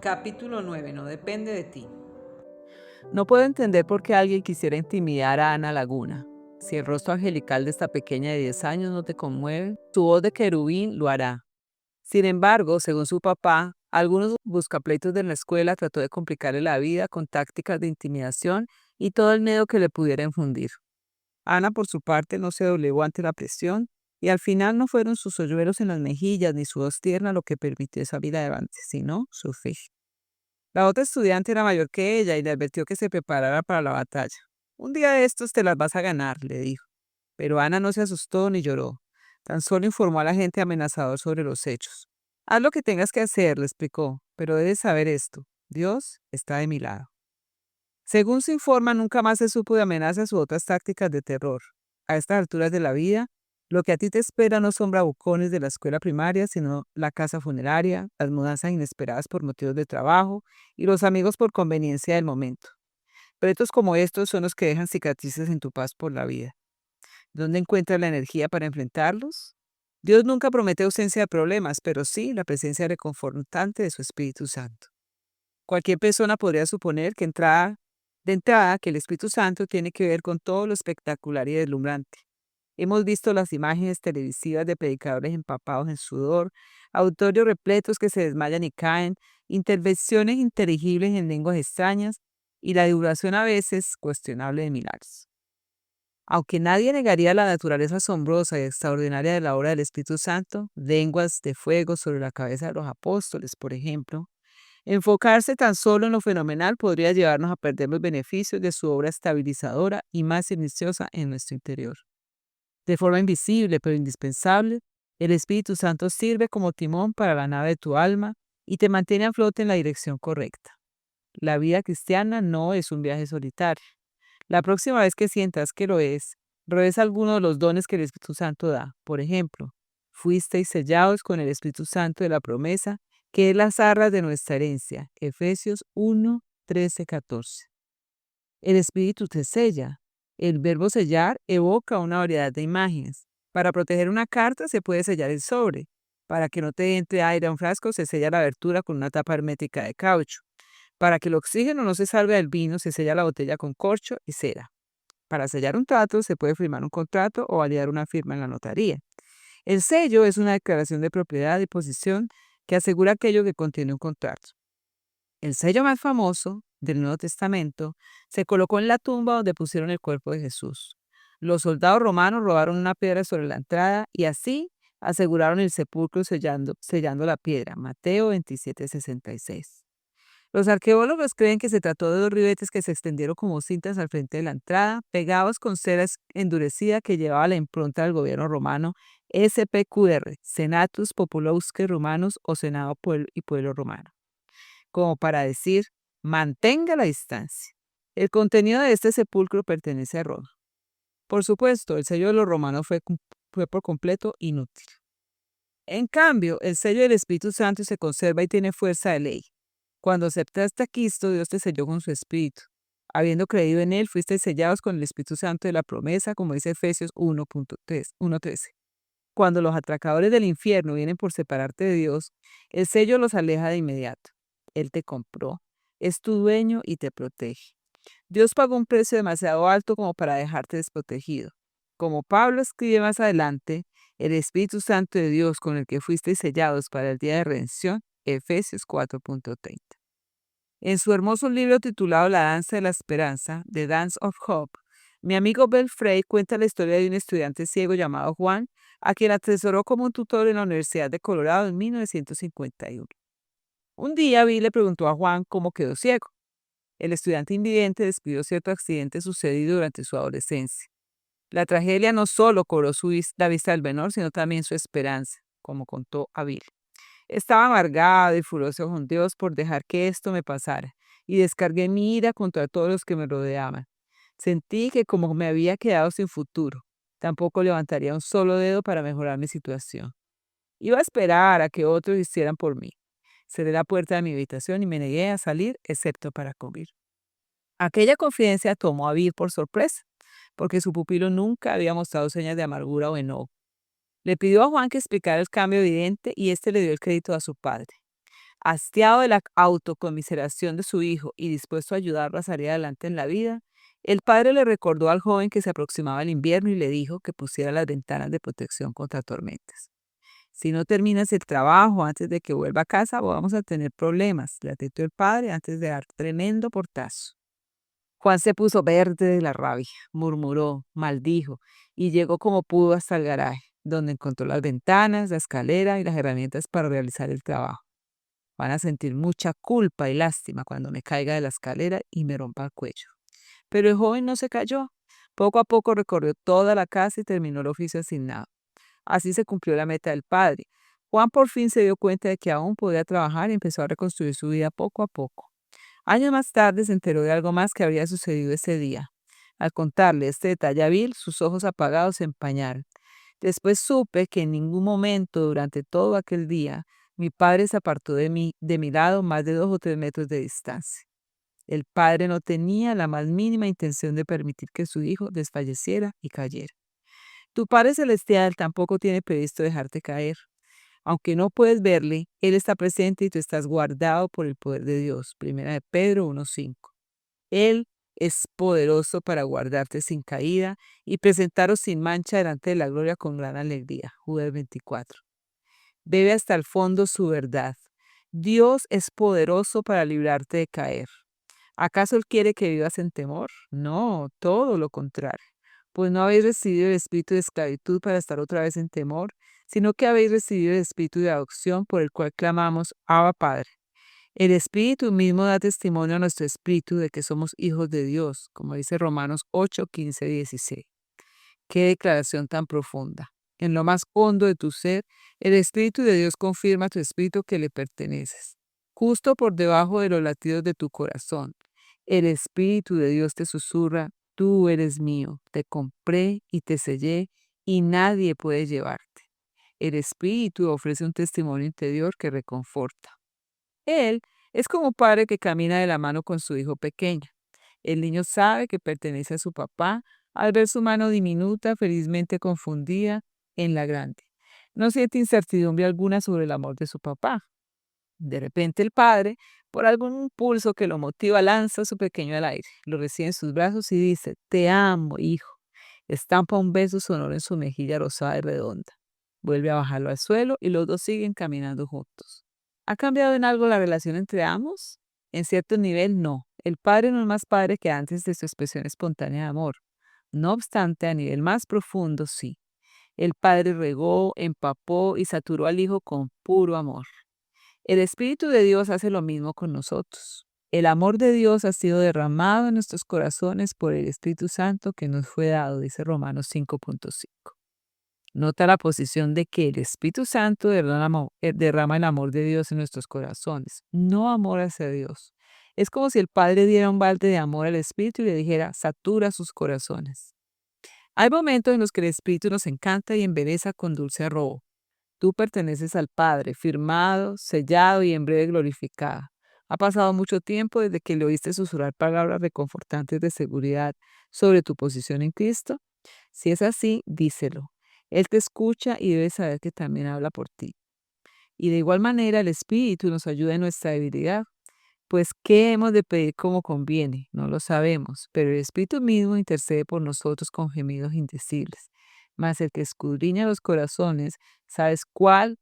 Capítulo 9. No depende de ti. No puedo entender por qué alguien quisiera intimidar a Ana Laguna. Si el rostro angelical de esta pequeña de 10 años no te conmueve, su voz de querubín lo hará. Sin embargo, según su papá, algunos buscapleitos de la escuela trató de complicarle la vida con tácticas de intimidación y todo el miedo que le pudiera infundir. Ana, por su parte, no se doblegó ante la presión y al final no fueron sus hoyuelos en las mejillas ni su voz tierna lo que permitió salir adelante, sino su fe. La otra estudiante era mayor que ella y le advirtió que se preparara para la batalla. Un día de estos te las vas a ganar, le dijo. Pero Ana no se asustó ni lloró. Tan solo informó a la gente amenazador sobre los hechos. Haz lo que tengas que hacer, le explicó, pero debes saber esto. Dios está de mi lado. Según se informa, nunca más se supo de amenazas u otras tácticas de terror. A estas alturas de la vida, lo que a ti te espera no son bravucones de la escuela primaria, sino la casa funeraria, las mudanzas inesperadas por motivos de trabajo y los amigos por conveniencia del momento. Retos como estos son los que dejan cicatrices en tu paz por la vida. ¿Dónde encuentras la energía para enfrentarlos? Dios nunca promete ausencia de problemas, pero sí la presencia reconfortante de su Espíritu Santo. Cualquier persona podría suponer de entrada que el Espíritu Santo tiene que ver con todo lo espectacular y deslumbrante. Hemos visto las imágenes televisivas de predicadores empapados en sudor, auditorios repletos que se desmayan y caen, intervenciones inteligibles en lenguas extrañas y la divulgación a veces cuestionable de milagros. Aunque nadie negaría la naturaleza asombrosa y extraordinaria de la obra del Espíritu Santo, lenguas de fuego sobre la cabeza de los apóstoles, por ejemplo, enfocarse tan solo en lo fenomenal podría llevarnos a perder los beneficios de su obra estabilizadora y más silenciosa en nuestro interior. De forma invisible pero indispensable, el Espíritu Santo sirve como timón para la nave de tu alma y te mantiene a flote en la dirección correcta. La vida cristiana no es un viaje solitario. La próxima vez que sientas que lo es, revisa alguno de los dones que el Espíritu Santo da. Por ejemplo, fuisteis sellados con el Espíritu Santo de la promesa, que es las arras de nuestra herencia. Efesios 1, 13, 14. El Espíritu te sella. El verbo sellar evoca una variedad de imágenes. Para proteger una carta se puede sellar el sobre. Para que no te entre aire a un frasco se sella la abertura con una tapa hermética de caucho. Para que el oxígeno no se salga del vino se sella la botella con corcho y cera. Para sellar un trato se puede firmar un contrato o validar una firma en la notaría. El sello es una declaración de propiedad y posesión que asegura aquello que contiene un contrato. El sello más famoso del Nuevo Testamento se colocó en la tumba donde pusieron el cuerpo de Jesús. Los soldados romanos robaron una piedra sobre la entrada y así aseguraron el sepulcro sellando la piedra. Mateo 27:66. Los arqueólogos creen que se trató de dos ribetes que se extendieron como cintas al frente de la entrada, pegados con cera endurecida que llevaba la impronta del gobierno romano SPQR, Senatus Populorum Romanus o Senado y Pueblo Romano, como para decir, mantenga la distancia. El contenido de este sepulcro pertenece a Roma. Por supuesto, el sello de los romanos fue por completo inútil. En cambio, el sello del Espíritu Santo se conserva y tiene fuerza de ley. Cuando aceptaste a Cristo, Dios te selló con su Espíritu. Habiendo creído en Él, fuiste sellados con el Espíritu Santo de la promesa, como dice Efesios 1:13. Cuando los atracadores del infierno vienen por separarte de Dios, el sello los aleja de inmediato. Él te compró, es tu dueño y te protege. Dios pagó un precio demasiado alto como para dejarte desprotegido. Como Pablo escribe más adelante, el Espíritu Santo de Dios con el que fuiste sellados para el día de redención, Efesios 4:30. En su hermoso libro titulado La Danza de la Esperanza, The Dance of Hope, mi amigo Bel Frey cuenta la historia de un estudiante ciego llamado Juan, a quien atesoró como un tutor en la Universidad de Colorado en 1951. Un día Bill le preguntó a Juan cómo quedó ciego. El estudiante invidente describió cierto accidente sucedido durante su adolescencia. La tragedia no solo cobró la vista del menor, sino también su esperanza, como contó a Bill. Estaba amargado y furioso con Dios por dejar que esto me pasara, y descargué mi ira contra todos los que me rodeaban. Sentí que como me había quedado sin futuro, tampoco levantaría un solo dedo para mejorar mi situación. Iba a esperar a que otros hicieran por mí. Cerré la puerta de mi habitación y me negué a salir, excepto para comer. Aquella confidencia tomó a Bill por sorpresa, porque su pupilo nunca había mostrado señas de amargura o enojo. Le pidió a Juan que explicara el cambio evidente y éste le dio el crédito a su padre. Hastiado de la autocomiseración de su hijo y dispuesto a ayudarlo a salir adelante en la vida, el padre le recordó al joven que se aproximaba el invierno y le dijo que pusiera las ventanas de protección contra tormentas. Si no terminas el trabajo antes de que vuelva a casa, vamos a tener problemas, le advirtió el padre antes de dar tremendo portazo. Juan se puso verde de la rabia, murmuró, maldijo y llegó como pudo hasta el garaje, donde encontró las ventanas, la escalera y las herramientas para realizar el trabajo. Van a sentir mucha culpa y lástima cuando me caiga de la escalera y me rompa el cuello. Pero el joven no se cayó. Poco a poco recorrió toda la casa y terminó el oficio asignado. Así se cumplió la meta del padre. Juan por fin se dio cuenta de que aún podía trabajar y empezó a reconstruir su vida poco a poco. Años más tarde se enteró de algo más que había sucedido ese día. Al contarle este detalle a Bill, sus ojos apagados se empañaron. Después supe que en ningún momento durante todo aquel día mi padre se apartó de mi lado más de 2 o 3 metros de distancia. El padre no tenía la más mínima intención de permitir que su hijo desfalleciera y cayera. Tu Padre Celestial tampoco tiene previsto dejarte caer. Aunque no puedes verle, Él está presente y tú estás guardado por el poder de Dios. Primera de Pedro 1:5. Él es poderoso para guardarte sin caída y presentaros sin mancha delante de la gloria con gran alegría. Judas 24. Bebe hasta el fondo su verdad. Dios es poderoso para librarte de caer. ¿Acaso Él quiere que vivas en temor? No, todo lo contrario. Pues no habéis recibido el espíritu de esclavitud para estar otra vez en temor, sino que habéis recibido el espíritu de adopción por el cual clamamos, Abba Padre. El espíritu mismo da testimonio a nuestro espíritu de que somos hijos de Dios, como dice Romanos 8, 15, 16. Qué declaración tan profunda. En lo más hondo de tu ser, el Espíritu de Dios confirma a tu espíritu que le perteneces. Justo por debajo de los latidos de tu corazón, el Espíritu de Dios te susurra, tú eres mío, te compré y te sellé y nadie puede llevarte. El Espíritu ofrece un testimonio interior que reconforta. Él es como un padre que camina de la mano con su hijo pequeño. El niño sabe que pertenece a su papá al ver su mano diminuta, felizmente confundida, en la grande. No siente incertidumbre alguna sobre el amor de su papá. De repente el padre, por algún impulso que lo motiva, lanza a su pequeño al aire, lo recibe en sus brazos y dice, te amo, hijo. Estampa un beso sonoro en su mejilla rosada y redonda. Vuelve a bajarlo al suelo y los dos siguen caminando juntos. ¿Ha cambiado en algo la relación entre ambos? En cierto nivel, no. El padre no es más padre que antes de su expresión espontánea de amor. No obstante, a nivel más profundo, sí. El padre regó, empapó y saturó al hijo con puro amor. El Espíritu de Dios hace lo mismo con nosotros. El amor de Dios ha sido derramado en nuestros corazones por el Espíritu Santo que nos fue dado, dice Romanos 5:5. Nota la posición de que el Espíritu Santo derrama el amor de Dios en nuestros corazones, no amor hacia Dios. Es como si el Padre diera un balde de amor al Espíritu y le dijera, satura sus corazones. Hay momentos en los que el Espíritu nos encanta y embeleza con dulce arrobo. Tú perteneces al Padre, firmado, sellado y en breve glorificado. Ha pasado mucho tiempo desde que le oíste susurrar palabras reconfortantes de seguridad sobre tu posición en Cristo. Si es así, díselo. Él te escucha y debes saber que también habla por ti. Y de igual manera el Espíritu nos ayuda en nuestra debilidad. Pues, ¿qué hemos de pedir como conviene? No lo sabemos, pero el Espíritu mismo intercede por nosotros con gemidos indecibles. Mas el que escudriña los corazones, sabe cuál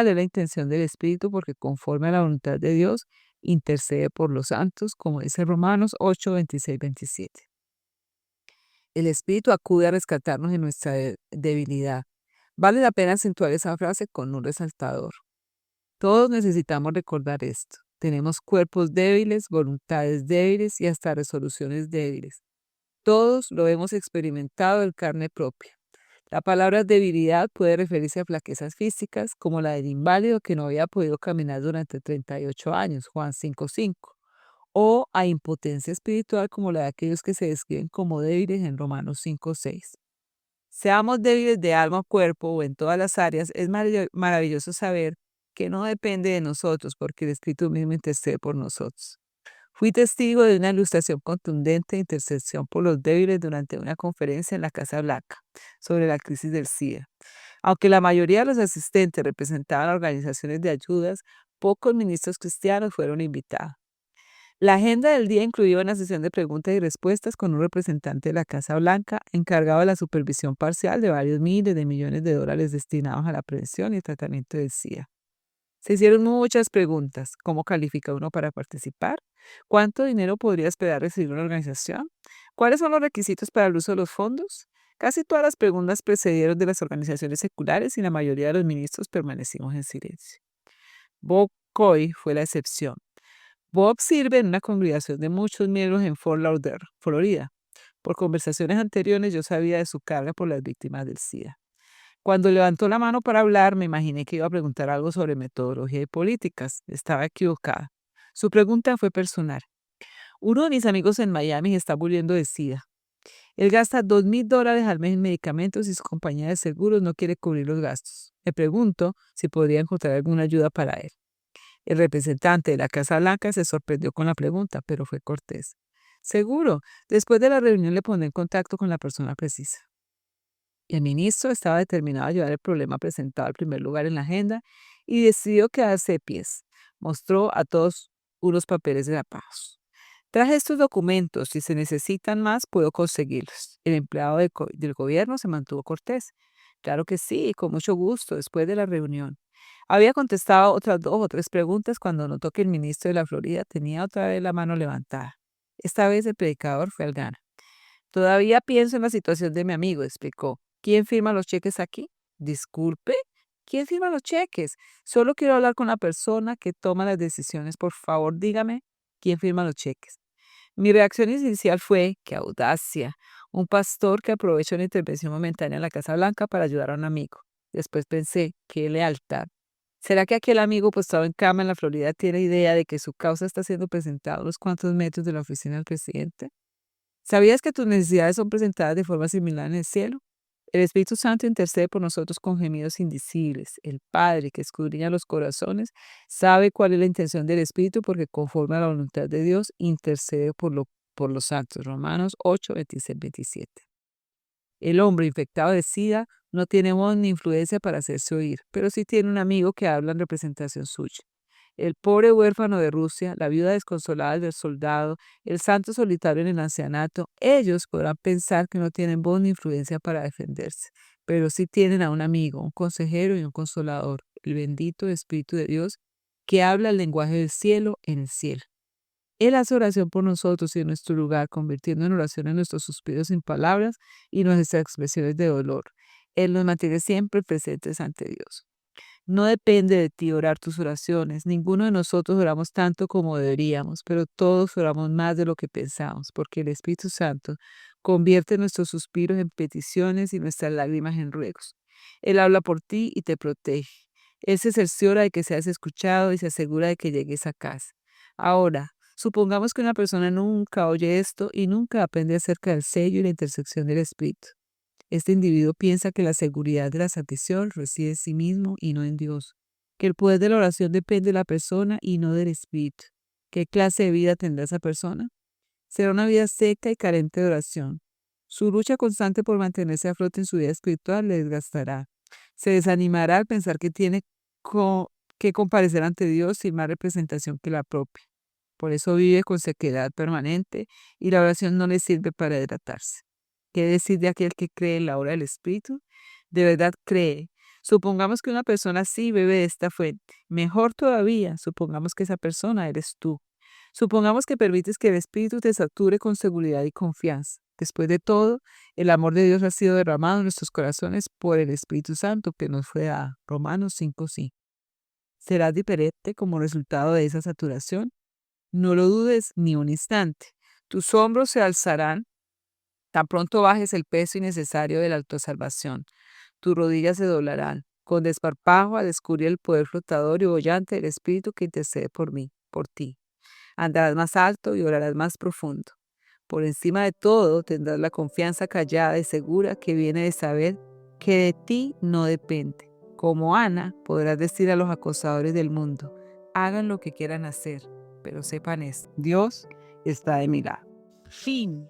es la intención del Espíritu, porque conforme a la voluntad de Dios, intercede por los santos, como dice Romanos 8, 26, 27. El Espíritu acude a rescatarnos en nuestra debilidad. Vale la pena acentuar esa frase con un resaltador. Todos necesitamos recordar esto. Tenemos cuerpos débiles, voluntades débiles y hasta resoluciones débiles. Todos lo hemos experimentado en carne propia. La palabra debilidad puede referirse a flaquezas físicas, como la del inválido que no había podido caminar durante 38 años, Juan 5:5, o a impotencia espiritual, como la de aquellos que se describen como débiles en Romanos 5:6. Seamos débiles de alma o cuerpo o en todas las áreas, es maravilloso saber que no depende de nosotros, porque el Espíritu mismo intercede por nosotros. Fui testigo de una ilustración contundente de intercesión por los débiles durante una conferencia en la Casa Blanca sobre la crisis del SIDA. Aunque la mayoría de los asistentes representaban organizaciones de ayudas, Pocos ministros cristianos fueron invitados. La agenda del día incluía una sesión de preguntas y respuestas con un representante de la Casa Blanca encargado de la supervisión parcial de varios miles de millones de dólares destinados a la prevención y tratamiento del SIDA. Se hicieron muchas preguntas. ¿Cómo califica uno para participar? ¿Cuánto dinero podría esperar recibir una organización? ¿Cuáles son los requisitos para el uso de los fondos? Casi todas las preguntas precedieron de las organizaciones seculares y la mayoría de los ministros permanecimos en silencio. Bob Coy fue la excepción. Bob sirve en una congregación de muchos miembros en Fort Lauderdale, Florida. Por conversaciones anteriores yo sabía de su carga por las víctimas del SIDA. Cuando levantó la mano para hablar, me imaginé que iba a preguntar algo sobre metodología y políticas. Estaba equivocada. Su pregunta fue personal. Uno de mis amigos en Miami está muriendo de SIDA. Él gasta $2,000 al mes en medicamentos y su compañía de seguros no quiere cubrir los gastos. Me pregunto si podría encontrar alguna ayuda para él. El representante de la Casa Blanca se sorprendió con la pregunta, pero fue cortés. Seguro, después de la reunión le pondré en contacto con la persona precisa. El ministro estaba determinado a llevar el problema presentado al primer lugar en la agenda y decidió quedarse de pies. Mostró a todos unos papeles grapados. Traje estos documentos. Si se necesitan más, puedo conseguirlos. El empleado del gobierno se mantuvo cortés. Claro que sí, con mucho gusto, después de la reunión. Había contestado otras 2 o 3 preguntas cuando notó que el ministro de la Florida tenía otra vez la mano levantada. Esta vez el predicador fue al grano. Todavía pienso en la situación de mi amigo, explicó. ¿Quién firma los cheques aquí? Disculpe, ¿quién firma los cheques? Solo quiero hablar con la persona que toma las decisiones. Por favor, dígame, ¿quién firma los cheques? Mi reacción inicial fue, ¡qué audacia! Un pastor que aprovecha una intervención momentánea en la Casa Blanca para ayudar a un amigo. Después pensé, ¡qué lealtad! ¿Será que aquel amigo postado en cama en la Florida tiene idea de que su causa está siendo presentada a unos cuantos metros de la oficina del presidente? ¿Sabías que tus necesidades son presentadas de forma similar en el cielo? El Espíritu Santo intercede por nosotros con gemidos indecibles. El Padre, que escudriña los corazones, sabe cuál es la intención del Espíritu porque conforme a la voluntad de Dios intercede por los santos. Romanos 8, 26, 27. El hombre infectado de SIDA no tiene voz ni influencia para hacerse oír, pero sí tiene un amigo que habla en representación suya. El pobre huérfano de Rusia, la viuda desconsolada del soldado, el santo solitario en el ancianato, ellos podrán pensar que no tienen voz ni influencia para defenderse, pero sí tienen a un amigo, un consejero y un consolador, el bendito Espíritu de Dios, que habla el lenguaje del cielo en el cielo. Él hace oración por nosotros y en nuestro lugar, convirtiendo en oración en nuestros suspiros sin palabras y nuestras expresiones de dolor. Él nos mantiene siempre presentes ante Dios. No depende de ti orar tus oraciones. Ninguno de nosotros oramos tanto como deberíamos, pero todos oramos más de lo que pensamos, porque el Espíritu Santo convierte nuestros suspiros en peticiones y nuestras lágrimas en ruegos. Él habla por ti y te protege. Él se cerciora de que seas escuchado y se asegura de que llegues a casa. Ahora, supongamos que una persona nunca oye esto y nunca aprende acerca del sello y la intersección del Espíritu. Este individuo piensa que la seguridad de la salvación reside en sí mismo y no en Dios, que el poder de la oración depende de la persona y no del Espíritu. ¿Qué clase de vida tendrá esa persona? Será una vida seca y carente de oración. Su lucha constante por mantenerse a flote en su vida espiritual le desgastará. Se desanimará al pensar que tiene que comparecer ante Dios sin más representación que la propia. Por eso vive con sequedad permanente y la oración no le sirve para hidratarse. ¿Qué decir de aquel que cree en la obra del Espíritu? De verdad cree. Supongamos que una persona sí bebe de esta fuente. Mejor todavía, supongamos que esa persona eres tú. Supongamos que permites que el Espíritu te sature con seguridad y confianza. Después de todo, el amor de Dios ha sido derramado en nuestros corazones por el Espíritu Santo que nos fue a Romanos 5:5. ¿Serás diferente como resultado de esa saturación? No lo dudes ni un instante. Tus hombros se alzarán tan pronto bajes el peso innecesario de la autosalvación. Tus rodillas se doblarán. Con desparpajo a descubrir el poder flotador y bollante del Espíritu que intercede por mí, por ti. Andarás más alto y orarás más profundo. Por encima de todo tendrás la confianza callada y segura que viene de saber que de ti no depende. Como Ana, podrás decir a los acosadores del mundo, hagan lo que quieran hacer, pero sepan esto, Dios está de mi lado. Fin.